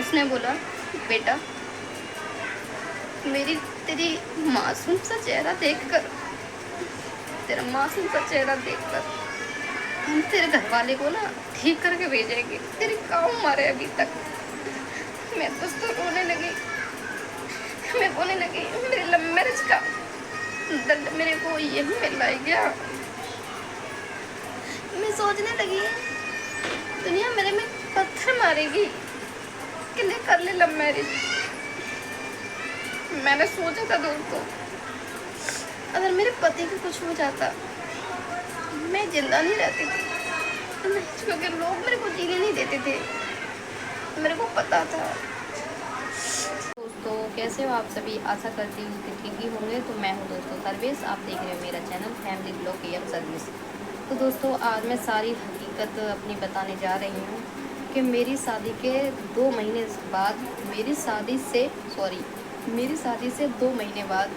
उसने बोला, बेटा मेरी तेरी मासूम सा चेहरा देखकर, तेरा मासूम सा चेहरा देखकर हम तेरे घर वाले को ना ठीक करके भेजेंगे, तेरी काम मारे अभी तक। मैं तो रोने लगी, मैं बोलने लगी मेरे लव मैरिज का दर्द मेरे को यही मिल रहा है क्या। मैं सोचने लगी दुनिया मेरे में पत्थर मारेगी कि ले कर ले लव मैरिज। मैंने सोचा था दोस्तों, अगर मेरे पति को कुछ हो जाता मैं जिंदा नहीं रहती थी, क्योंकि लोग मेरे को जीने नहीं देते थे, मेरे को पता था। दोस्तों कैसे हो आप सभी, आशा करती हूँ कि ठीक ही होंगे। तो मैं हूँ दोस्तों सर्विस, आप देख रहे हो मेरा channel family blog M service. तो दोस्तों आज मैं सारी हकीकत अपनी बताने जा रही हूँ कि मेरी शादी के 2 महीने बाद, मेरी शादी से 2 महीने बाद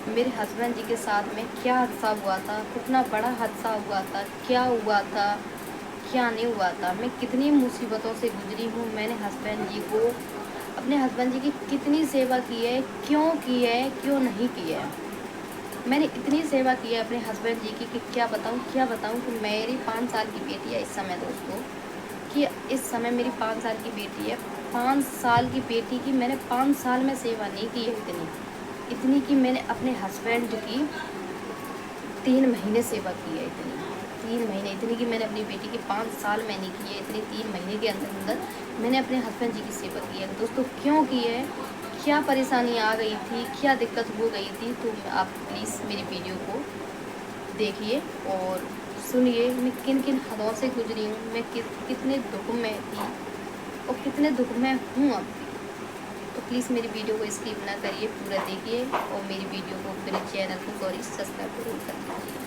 मेरे हस्बैंड जी के साथ में क्या हादसा हुआ था, कितना बड़ा हादसा हुआ था, क्या हुआ था, क्या नहीं हुआ था, मैं कितनी मुसीबतों से गुजरी हूँ। मैंने अपने हस्बैंड जी की कितनी सेवा की है, क्यों नहीं की है। मैंने इतनी सेवा की है अपने हस्बैंड जी की कि क्या बताऊँ कि मेरी 5 साल की बेटी है इस समय दोस्तों, कि इस समय मेरी 5 साल की बेटी है। 5 साल की बेटी की मैंने 5 साल में सेवा नहीं की है इतनी कि मैंने अपने हस्बैंड की 3 महीने सेवा की है। 3 महीने इतनी कि मैंने अपनी बेटी की 5 साल में नहीं की है, इतनी 3 महीने के अंदर मैंने अपने हस्बैंड जी की सेवा की है दोस्तों। क्यों की है, क्या परेशानी आ गई थी, क्या दिक्कत हो गई थी, तो आप प्लीज़ मेरी वीडियो को देखिए और सुनिए मैं किन किन हदों से गुजरी हूँ, मैं कितने दुख में थी और कितने दुख में हूँ अब भी। तो प्लीज़ मेरी वीडियो को स्किप ना करिए, पूरा देखिए और मेरी वीडियो को, मेरे चैनल को सब्सक्राइब जरूर कर दीजिए।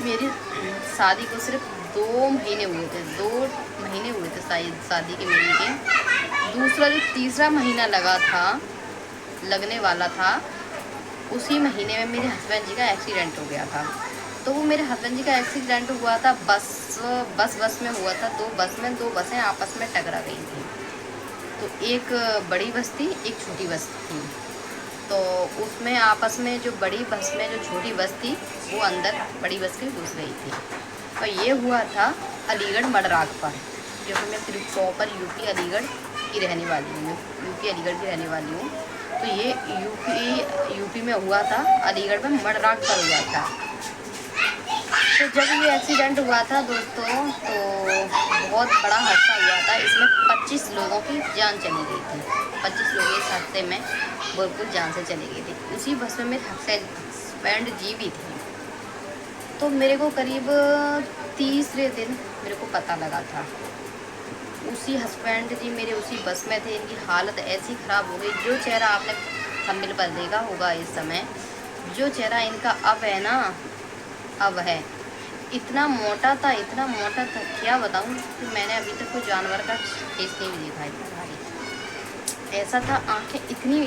मेरी शादी को सिर्फ 2 महीने हुए थे, 2 महीने हुए थे शादी के मेरे के। दूसरा जो तीसरा महीना लगने वाला था, उसी महीने में मेरे हस्बैंड जी का एक्सीडेंट हो गया था। तो वो मेरे हस्बैंड जी का एक्सीडेंट हुआ था बस में हुआ था। 2 बसें आपस में टकरा गई थी। तो एक बड़ी बस थी, एक छोटी बस थी। तो उसमें आपस में जो बड़ी बस में जो छोटी बस थी वो अंदर बड़ी बस के घुस गई थी। और ये हुआ था अलीगढ़ मडराग पर, जो कि मैं प्रॉपर यूपी अलीगढ़ की रहने वाली हूँ, यूपी अलीगढ़ की रहने वाली हूँ। तो ये यूपी में हुआ था, अलीगढ़ में मडराग पर हुआ था। तो जब ये एक्सीडेंट हुआ था दोस्तों, तो बहुत बड़ा हादसा हुआ था। इसमें 25 लोगों की जान चली गई थी। 25 लोग इस हादसे में बिल्कुल जान से चली गई थी। उसी बस में मेरे हस्बैंड जी भी थे। तो मेरे को करीब तीसरे दिन मेरे को पता लगा था। उसी हस्बैंड जी मेरे उसी बस में थे। इनकी हालत ऐसी ख़राब हो गई, जो चेहरा आपने थंबनेल पर देखा होगा इस समय, जो चेहरा इनका अब है, इतना मोटा था, क्या बताऊँ कि मैंने अभी तक कोई जानवर का फेस नहीं भी देखा इतना भारी। ऐसा था, आंखें इतनी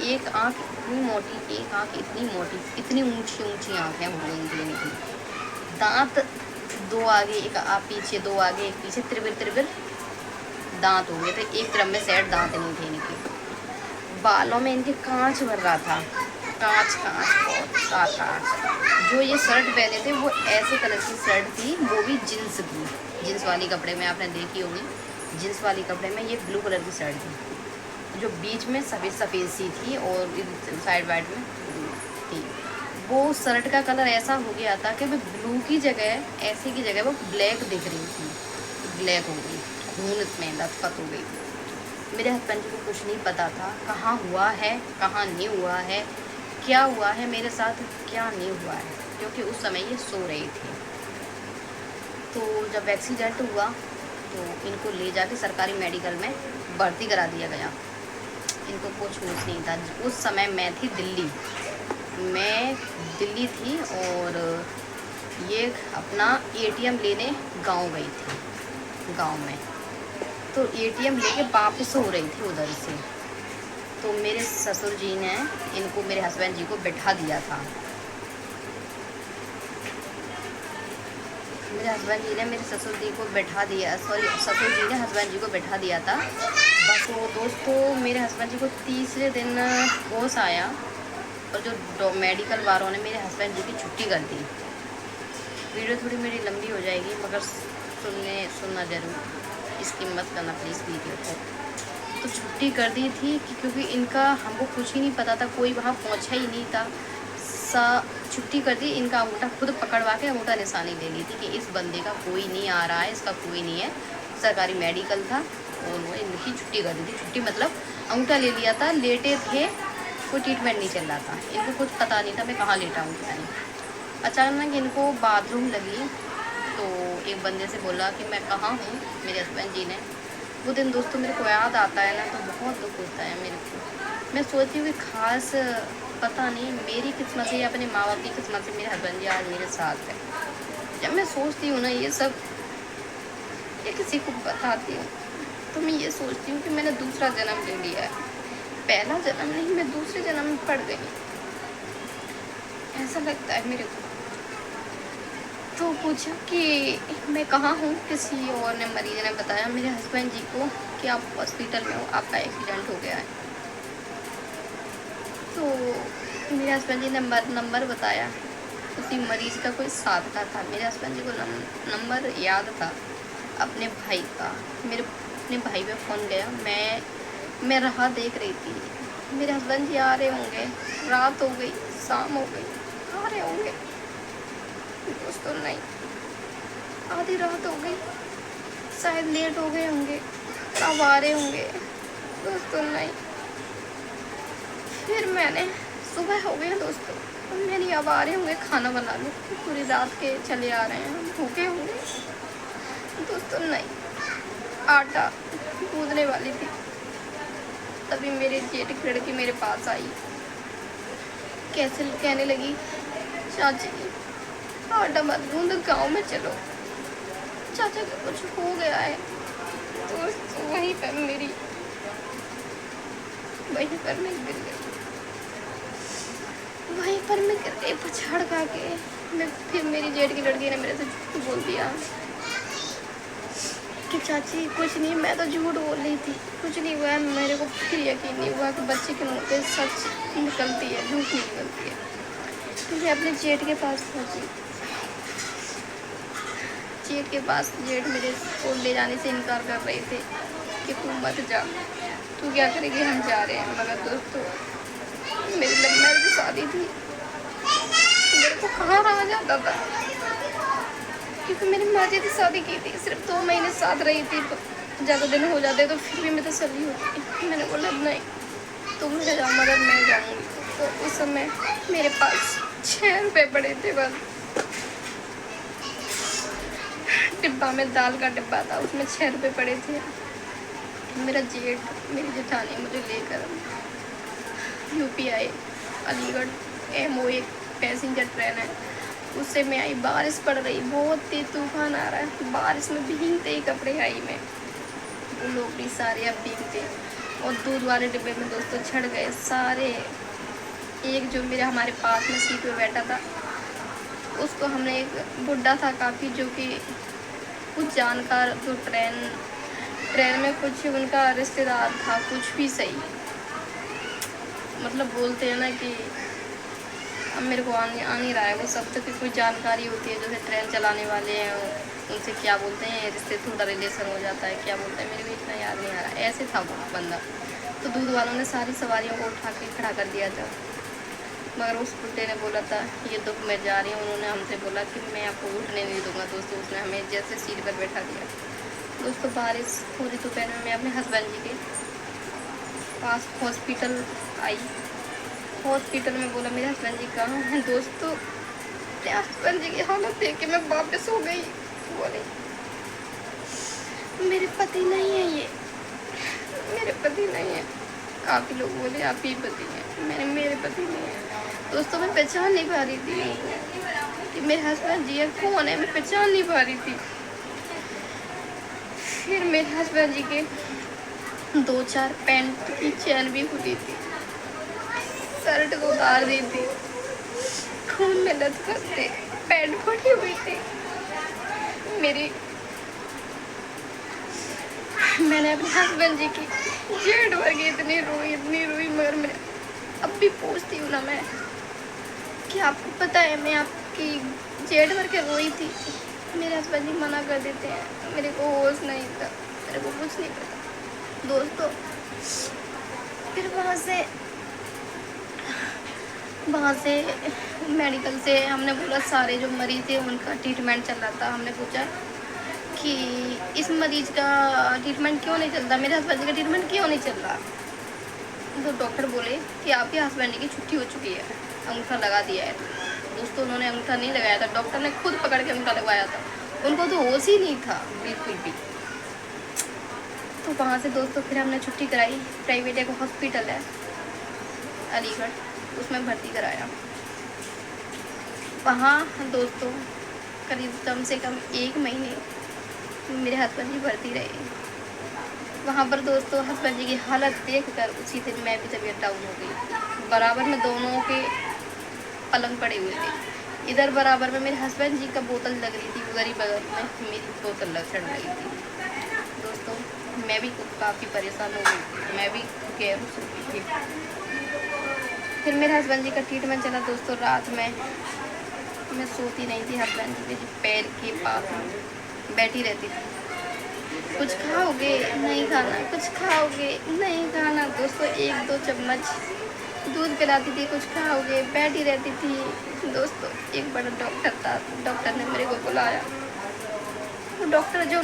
एक आंख इतनी मोटी, एक आंख इतनी मोटी, इतनी ऊंची आंखें हो गई थी इनकी। दांत 2 आगे, एक पीछे, 2 आगे, एक पीछे, त्रिबिर दांत हो गए थे। एक तरफ में सेट दांत नहीं थे इनके। बालों में इनके कांच भर रहा था, कांच बहुत कांच। जो ये शर्ट पहने थे वो ऐसे कलर की शर्ट थी, वो भी जीन्स वाली कपड़े में, आपने देखी होगी जीन्स वाली कपड़े में। ये ब्लू कलर की शर्ट थी, जो बीच में सफ़ेद सी थी और साइड वाइड में थी। वो शर्ट का कलर ऐसा हो गया था कि मैं ब्लू की जगह, ऐसे की जगह वो ब्लैक दिख रही थी, ब्लैक हो गई, खून में लथपथ हो गई। मेरे हस्बैंड जी को कुछ नहीं पता था कहाँ हुआ है, कहाँ नहीं हुआ है, क्या हुआ है मेरे साथ, क्या नहीं हुआ है, क्योंकि उस समय ये सो रहे थे। तो जब एक्सीडेंट हुआ तो इनको ले जाके सरकारी मेडिकल में भर्ती करा दिया गया। इनको कुछ होश नहीं था। उस समय मैं दिल्ली थी और ये अपना ATM लेने गांव गई थी, गांव में। तो ATM लेके वापस हो रही थी उधर से। तो मेरे ससुर जी ने इनको, मेरे हस्बैंड जी को बैठा दिया था। मेरे हस्बैंड जी ने मेरे ससुर जी को बैठा दिया, ससुर जी ने हस्बैंड जी को बैठा दिया था तो दोस्तों मेरे हस्बैंड जी को तीसरे दिन होश आया और जो मेडिकल वालों ने मेरे हस्बैंड जी की छुट्टी कर दी। वीडियो थोड़ी मेरी लंबी हो जाएगी मगर सुनना ज़रूर, इसकी मत करना प्लीज़ वीडियो को। तो छुट्टी कर दी थी कि क्योंकि इनका हमको कुछ ही नहीं पता था, कोई वहाँ पहुँचा ही नहीं था। छुट्टी कर दी, इनका अंगूठा खुद पकड़वा के अंगूठा निशानी ले ली थी कि इस बंदे का कोई नहीं आ रहा है, इसका कोई नहीं है। सरकारी मेडिकल था, उन्होंने इनकी छुट्टी कर दी थी। छुट्टी मतलब अंगूठा ले लिया था, लेटे थे, कोई ट्रीटमेंट नहीं चल रहा था, इनको कुछ पता नहीं था मैं कहाँ लेटा हूँ क्या नहीं। अचानक इनको बाथरूम लगी तो एक बंदे से बोला कि मैं कहाँ हूँ, मेरे हस्बैंड जी ने। वो दिन दोस्तों मेरे को याद आता है ना तो बहुत दुख होता है मेरे को। मैं सोचती हूँ कि खास पता नहीं मेरी किस्मत से या अपने माँ बाप की किस्मत से मेरे हस्बैंड जी आज मेरे साथ है। जब मैं सोचती हूँ ना ये सब, ये किसी को बताती हूँ तो मैं ये सोचती हूँ कि मैंने दूसरा जन्म ले लिया है, पहला जन्म नहीं, मैं दूसरे जन्म में पड़ गई, ऐसा लगता है मेरे को। तो पूछा कि मैं कहाँ हूँ, किसी और ने मरीज ने बताया मेरे हस्बैंड जी को कि आप हॉस्पिटल में हो, आपका एक्सीडेंट हो गया है। तो मेरे हस्बैंड जी ने नंबर बताया, उसी मरीज का कोई साथ का था। मेरे हस्बैंड जी को नंबर याद था अपने भाई का। मेरे अपने भाई पे फ़ोन गया, मैं राह देख रही थी, मेरे हस्बैंड जी आ रहे होंगे, रात हो गई, शाम हो गई, आ रहे होंगे। दोस्तों नहीं, आधी रात हो गई, शायद लेट हो गए होंगे, अब आ रहे होंगे। दोस्तों नहीं, फिर मैंने सुबह हो गया दोस्तों, मैंने अब आ रहे होंगे, खाना बना लो, पूरी रात के चले आ रहे हैं, हम भूखे होंगे। दोस्तों नहीं, आटा गूंदने वाली थी, तभी मेरे जेठ की लड़की मेरे पास आई, कैसे कहने लगी, चाची आटा मत गूंद, गाँव में चलो, चाचा को कुछ हो गया है। तो वहीं पर मैं गिर गई, वहीं पर मैं गिर गई पछाड़ खा के। फिर मेरी जेठ की लड़की ने मेरे से झूठ बोल दिया कि चाची कुछ नहीं, मैं तो झूठ बोल रही थी, कुछ नहीं हुआ है। मेरे को फिर यकीन नहीं हुआ कि बच्चे के मुँह पे सच निकलती है, झूठ नहीं निकलती है। तो मैं अपने जेठ के पास पहुँची, जेठ के पास जेठ मेरे को ले जाने से इनकार कर रहे थे कि तू मत जा, तू क्या करेगी, हम जा रहे हैं। मगर दोस्तों मेरी लव मैरिज शादी थी, मेरे को कहाँ रहा जाता था, क्योंकि मेरी मर्जी थी, शादी की थी, सिर्फ 2 महीने साथ रही थी, ज़्यादा दिन हो जाते तो फिर भी मैं तसल्ली होती। मैंने बोला नहीं तुम ले जाओ मगर मैं जाऊँगी। तो उस समय मेरे पास 6 रुपये पड़े थे, बस डिब्बा में दाल का डिब्बा था, उसमें 6 रुपये पड़े थे। मेरा जेठ मेरी जेठानी मुझे लेकर यूपी आए, अलीगढ़ MO एक पैसेंजर ट्रेन है, उससे मैं आई। बारिश पड़ रही, बहुत तेज तूफान आ रहा है, बारिश में भीगते ही कपड़े आई मैं, वो लोग भी सारे अब भीगते। और दूध वाले डिब्बे में दोस्तों चढ़ गए सारे। एक जो मेरे हमारे पास में सीट पे बैठा था, उसको हमने, एक बुढ़ा था काफ़ी, जो कि कुछ जानकार, जो ट्रेन में कुछ उनका रिश्तेदार था, कुछ भी सही, मतलब बोलते हैं ना कि अब मेरे को आ नहीं रहा है वो सब, तो कि कोई जानकारी होती है, जैसे ट्रेन चलाने वाले हैं उनसे क्या बोलते हैं, रिश्ते थोड़ा रिलेशन हो जाता है, क्या बोलते हैं, मेरे को इतना याद नहीं आ रहा, ऐसे था वो बंदा। तो दूध वालों ने सारी सवारियों को उठा के खड़ा कर दिया था, मगर उस बुड्ढे ने बोला था ये दुख मैं जा रही हूँ, उन्होंने हमसे बोला कि मैं आपको उठने नहीं दूँगा। दोस्तों उसने हमें जैसे सीट पर बैठा दिया। दोस्तों बारिश हो रही, दोपहर में मैं अपने हस्बैंड जी के पास हॉस्पिटल आई। हॉस्पिटल में बोला मेरे हस्बैंड जी कहाँ हैं। दोस्तों मेरे हस्बैंड जी की हालत देख के मैं वापस हो गई, बोली मेरे पति नहीं है, ये मेरे पति नहीं है। काफ़ी लोग बोले आप ही पति हैं, मेरे पति नहीं है। दोस्तों मैं पहचान नहीं पा रही थी कि मेरे हस्बैंड जी कौन है, मैं पहचान नहीं पा रही थी। फिर मेरे हस्बैंड जी के 2-4 पैंट की चैन भी खुली थी, शर्ट को उतार दी थी, खून में लथपथ थे, पैंट फटी हुई थी। मेरी मैंने अपने हस्बैंड जी की जेड भर के इतनी रोई, मगर मैं अब भी पूछती हूँ ना मैं कि आपको पता है मैं आपकी जेड भर के रोई थी। मेरे हस्बैंड जी मना कर देते हैं, मेरे को होश नहीं था, मेरे को कुछ नहीं पता दोस्तों। फिर वहाँ से मेडिकल से हमने बोला, सारे जो मरीज थे उनका ट्रीटमेंट चल रहा था। हमने पूछा कि इस मरीज का ट्रीटमेंट क्यों नहीं चलता, मेरे हस्बैंड जी का ट्रीटमेंट क्यों नहीं चल रहा। तो डॉक्टर बोले कि आपके हस्बैंड की छुट्टी हो चुकी है, अंगूठा लगा दिया है। दोस्तों उन्होंने अंगूठा नहीं लगाया था, डॉक्टर ने खुद पकड़ के अंगूठा लगवाया था, उनको तो होश ही नहीं था बिल्कुल भी। तो वहाँ से दोस्तों फिर हमने छुट्टी कराई, प्राइवेट एक हॉस्पिटल है अलीगढ़, उसमें भर्ती कराया। वहाँ दोस्तों करीब कम से कम 1 महीने मेरे हस्बैंड जी भर्ती रहे। वहाँ पर दोस्तों हस्बैंड जी की हालत देखकर उसी दिन मैं भी तबीयत डाउन हो गई। बराबर में दोनों के पलंग पड़े हुए थे, इधर बराबर में मेरे हस्बैंड जी का बोतल लग रही थी, उधर ही बगल में मेरी बोतल चढ़ रही थी। दोस्तों मैं भी काफ़ी परेशान हो गई, मैं भी बेहोश हो गई थी। फिर मेरे हस्बैंड जी का ट्रीटमेंट चला दोस्तों। रात में मैं सोती नहीं थी, हस्बैंड जी के पैर के पास बैठी रहती थी। कुछ खाओगे नहीं खाना, कुछ खाओगे नहीं खाना। दोस्तों 1-2 चम्मच दूध पिलाती थी, कुछ खाओगे, बैठी रहती थी। दोस्तों एक बड़ा डॉक्टर था, डॉक्टर ने मेरे को बुलाया। वो डॉक्टर जो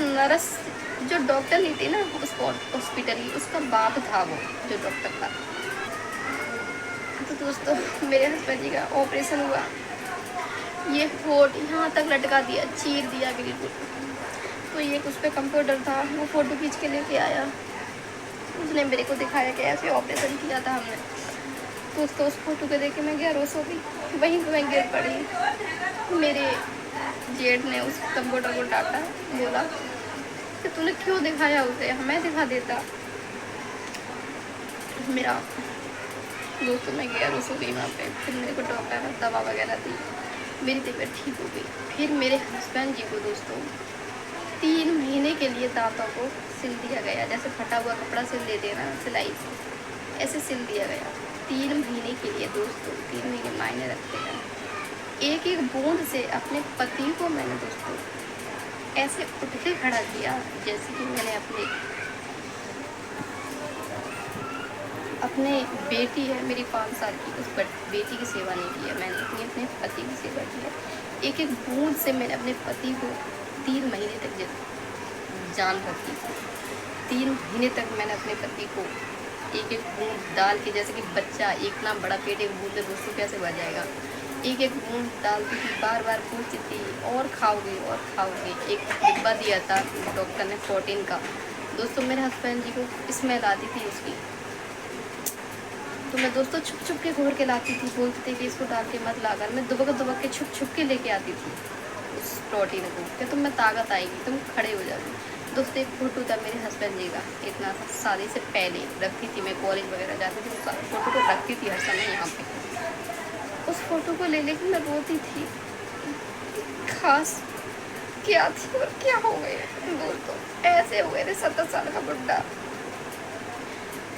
डॉक्टर नहीं थी ना उस हॉस्पिटल की, उसका बाप था वो जो डॉक्टर था। तो दोस्तों मेरे हस्बैंड जी का ऑपरेशन हुआ, ये होठ यहाँ तक लटका दिया, चीर दिया बिल्कुल। तो ये उस पर कंप्यूटर था, वो फ़ोटो खींच के लेके आया, उसने मेरे को दिखाया कि ऐसे ऑपरेशन किया था हमने। तो उस फोटो को देख के मैं बेहोश हो गई, वहीं पर मैं गिर पड़ी। मेरे जेठ ने उस कंप्यूटर को डांटा, बोला कि तूने क्यों दिखाया उसे, हमें दिखा देता। मेरा दोस्तों मैं बेहोश हो गई वहाँ पे। फिर मेरे को डॉक्टर ने दवा वगैरह दी, मेरी तबीयत ठीक हो गई। फिर मेरे हस्बैंड जी को दोस्तों 3 महीने के लिए दांतों को सिल दिया गया, जैसे फटा हुआ कपड़ा सिल देते हैं ना सिलाई से, ऐसे सिल दिया गया 3 महीने के लिए दोस्तों। 3 महीने मायने रखते हैं। एक एक बूंद से अपने पति को मैंने दोस्तों ऐसे उठ के खड़ा किया, जैसे कि मैंने अपने बेटी है मेरी 5 साल की, उस बेटी की सेवा नहीं की है मैंने, अपने पति की सेवा की है। एक एक बूंद से मैंने अपने पति को 3 महीने तक जान रखी थी। 3 महीने तक मैंने अपने पति को एक एक बूंद डाल के, जैसे कि बच्चा इतना बड़ा पेट एक बूंद में दोस्तों कैसे भर जाएगा, एक एक बूंद डालती थी, बार बार पूछती थी और खाओगे और खाओगे। एक डिब्बा दिया था डॉक्टर ने 14 का दोस्तों, मेरे हस्बैंड जी को स्मेल आती थी उसकी, तो मैं दोस्तों छुप छुप के घोर के लाती थी, बोलते थे कि इसको डाल के मत लाकर। मैं दुबक के छुप के लेके आती थी उस प्रोटीन को, कि तुम में ताकत आएगी, तुम खड़े हो जाओगे। दोस्तों एक फ़ोटो था मेरे हस्बैंड जी का, इतना सा शादी से पहले रखती थी, मैं कॉलेज वगैरह जाती थी, उस फ़ोटो को रखती थी हर समय यहाँ पे। उस फ़ोटो को ले लेकर मैं रोती थी, खास क्या थी और क्या हो गए दोस्तों। ऐसे हो गए थे 70 साल का बुढ़ा।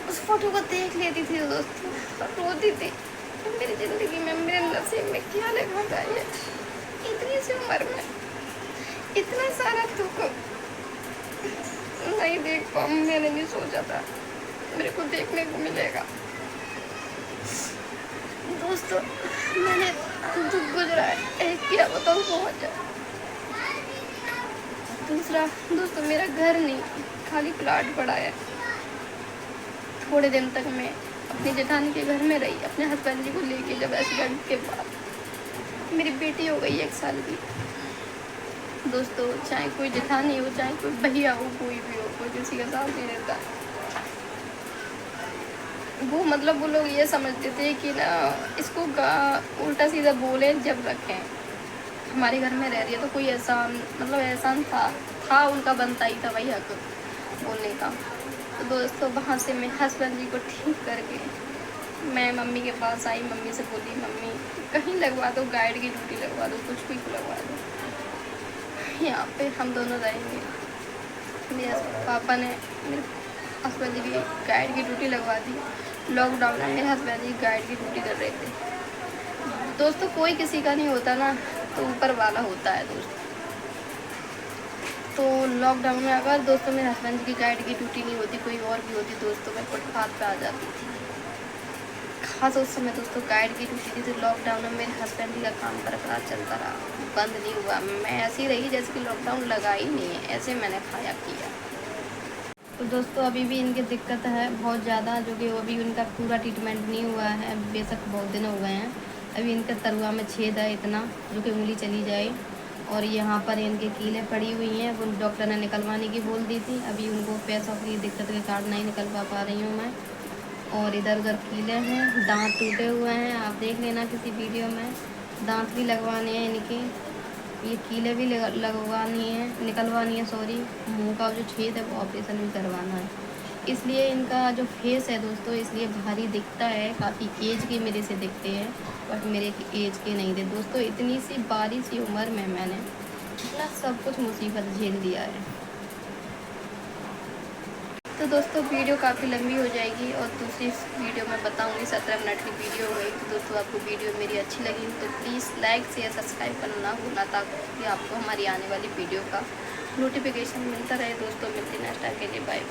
उस फोटो को देख लेती थी दोस्तों, रोती थी। मेरी ज़िंदगी में मेरे नसीब में क्या लिखा था, ये इतनी सी उम्र में इतना सारा दुख नहीं देख पाऊँ, मैंने नहीं सोचा था मेरे को देखने को मिलेगा। दोस्तों मैंने दुख गुजरा है, एक क्या बताऊँ बहुत ज़्यादा। दूसरा दोस्तों मेरा घर नहीं, खाली प्लाट पड़ा है। थोड़े दिन तक मैं अपनी जेठानी के घर में रही, अपने हस्बैंड जी को लेके। जब एक्सीडेंट के बाद मेरी बेटी हो गई 1 साल की दोस्तों, चाहे कोई जेठानी हो, चाहे कोई भैया हो, कोई भी हो, कोई किसी का साथ नहीं रहता। वो मतलब वो लोग ये समझते थे कि ना इसको उल्टा सीधा बोले जब रखें, हमारे घर में रह रही है तो कोई एहसान, मतलब एहसान था उनका, बनता ही था वही हक बोलने का। तो दोस्तों वहाँ से मैं हस्बैंड जी को ठीक करके मैं मम्मी के पास आई। मम्मी से बोली, मम्मी कहीं लगवा दो, गाइड की ड्यूटी लगवा दो, कुछ भी लगवा दो, यहाँ पे हम दोनों रहेंगे। मेरे पापा ने मेरे हस्बैंड जी की गाइड की ड्यूटी लगवा दी। लॉकडाउन में मेरे हस्बैंड जी गाइड की ड्यूटी कर रहे थे। दोस्तों कोई किसी का नहीं होता ना, तो ऊपर वाला होता है दोस्तों। तो लॉकडाउन में अगर दोस्तों मेरे हस्बैंड जी की गाइड की ड्यूटी नहीं होती, कोई और भी होती दोस्तों, मैं फुटपाथ पे आ जाती थी। खास उस समय दोस्तों गाइड की ड्यूटी थी, तो लॉकडाउन में मेरे हस्बैंड जी का काम बरकरार चलता रहा, बंद नहीं हुआ। मैं ऐसी रही जैसे कि लॉकडाउन लगा ही नहीं है, ऐसे मैंने खाया किया। तो दोस्तों अभी भी इनकी दिक्कत है बहुत ज़्यादा, जो कि अभी उनका पूरा ट्रीटमेंट नहीं हुआ है। बेशक बहुत दिन हो गए हैं, अभी इनके तरुआ में छेद है इतना, जो कि उंगली चली जाए। और यहाँ पर इनके कीलें पड़ी हुई हैं, वो डॉक्टर ने निकलवाने की बोल दी थी। अभी उनको पैसों की दिक्कत के कारण नहीं निकलवा पा रही हूँ मैं। और इधर उधर कीले हैं, दांत टूटे हुए हैं, आप देख लेना किसी वीडियो में। दांत भी लगवाने हैं इनके, ये कीले भी लगवानी है, निकलवानी है सॉरी। मुंह का जो छेद है वो ऑपरेशन भी करवाना है। इसलिए इनका जो फेस है दोस्तों इसलिए भारी दिखता है, काफ़ी एज के मेरे से दिखते हैं, बट मेरे एज के नहीं थे दोस्तों। इतनी सी बारी सी उम्र में मैंने इतना सब कुछ मुसीबत झेल दिया है। तो दोस्तों वीडियो काफ़ी लंबी हो जाएगी और दूसरी वीडियो में बताऊंगी, 17 मिनट की वीडियो हो गई। तो दोस्तों आपको वीडियो मेरी अच्छी लगी तो प्लीज़ लाइक शेयर सब्सक्राइब करना ना भूलना, ताकि आपको हमारी आने वाली वीडियो का नोटिफिकेशन मिलता रहे। दोस्तों मिलती नेक्स्ट टाइम के लिए, बाय।